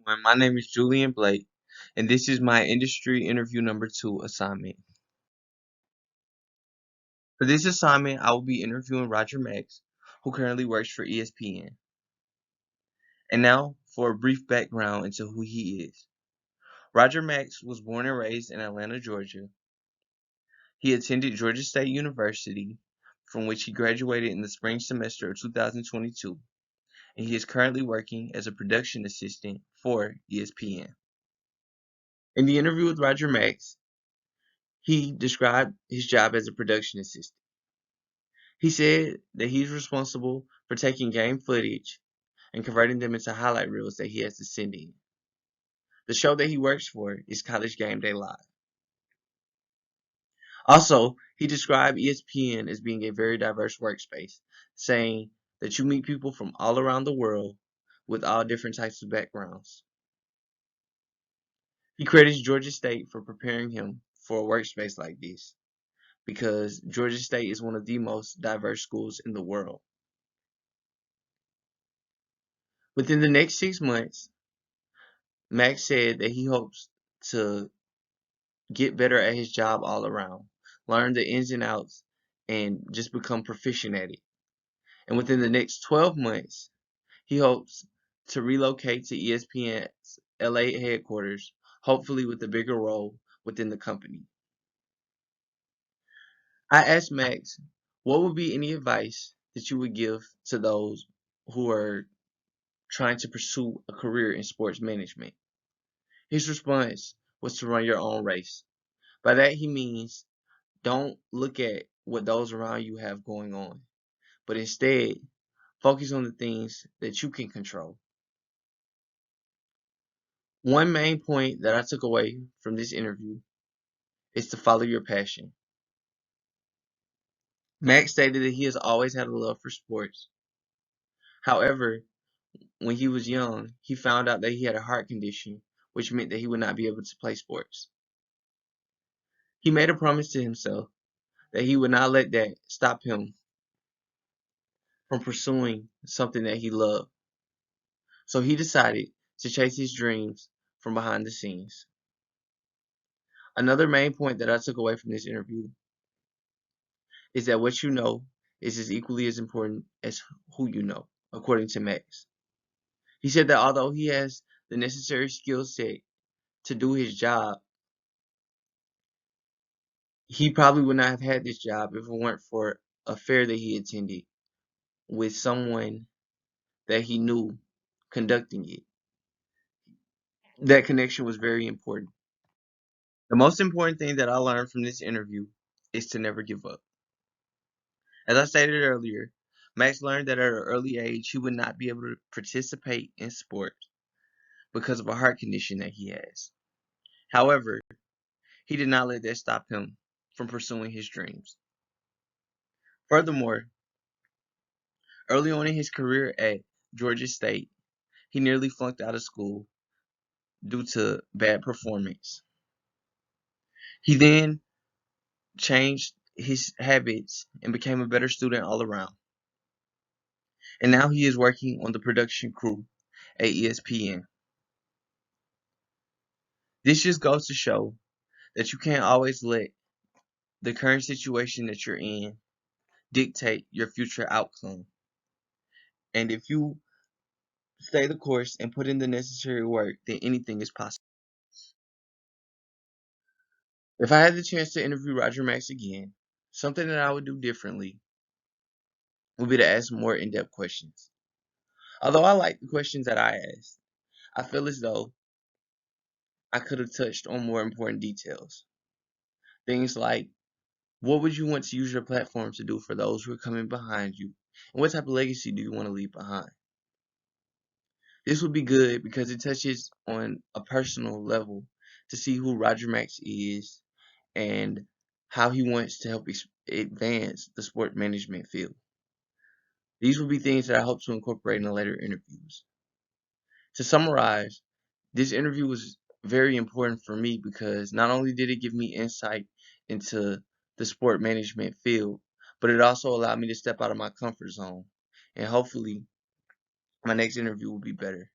everyone. My name is Julian Blake, and this is my industry interview number 2 assignment. For this assignment, I will be interviewing Roger Max, who currently works for ESPN. And now for a brief background into who he is. Roger Max was born and raised in Atlanta, Georgia. He attended Georgia State University, from which he graduated in the spring semester of 2022, and he is currently working as a production assistant for ESPN. In the interview with Roger Max, he described his job as a production assistant. He said that he's responsible for taking game footage and converting them into highlight reels that he has to send in. The show that he works for is College Game Day Live. Also, he described ESPN as being a very diverse workspace, saying that you meet people from all around the world with all different types of backgrounds. He credits Georgia State for preparing him for a workspace like this, because Georgia State is one of the most diverse schools in the world. Within the next 6 months, Max said that he hopes to get better at his job all around, learn the ins and outs, and just become proficient at it. And within the next 12 months, he hopes to relocate to ESPN's LA headquarters, hopefully with a bigger role within the company. I asked Max, what would be any advice that you would give to those who are trying to pursue a career in sports management? His response was to run your own race. By that he means don't look at what those around you have going on, but instead focus on the things that you can control. One main point that I took away from this interview is to follow your passion. Max stated that he has always had a love for sports. However, when he was young, he found out that he had a heart condition, which meant that he would not be able to play sports. He made a promise to himself that he would not let that stop him from pursuing something that he loved. So he decided to chase his dreams from behind the scenes. Another main point that I took away from this interview is that what you know is as equally as important as who you know, according to Max. He said that although he has the necessary skill set to do his job, he probably would not have had this job if it weren't for a fair that he attended with someone that he knew conducting it. That connection was very important. The most important thing that I learned from this interview is to never give up. As I stated earlier, Max learned that at an early age he would not be able to participate in sports because of a heart condition that he has. However, he did not let that stop him from pursuing his dreams. Furthermore, early on in his career at Georgia State, he nearly flunked out of school due to bad performance. He then changed his habits and became a better student all around. And now he is working on the production crew at ESPN. This just goes to show that you can't always let the current situation that you're in dictate your future outcome. And if you stay the course and put in the necessary work, then anything is possible. If I had the chance to interview Roger Max again, something that I would do differently would be to ask more in-depth questions. Although I like the questions that I asked, I feel as though I could have touched on more important details. Things like, what would you want to use your platform to do for those who are coming behind you? And what type of legacy do you want to leave behind? This would be good because it touches on a personal level to see who Roger Max is and how he wants to help advance the sport management field. These will be things that I hope to incorporate in the later interviews. To summarize, this interview was very important for me because not only did it give me insight into the sport management field, but it also allowed me to step out of my comfort zone. And hopefully, my next interview will be better.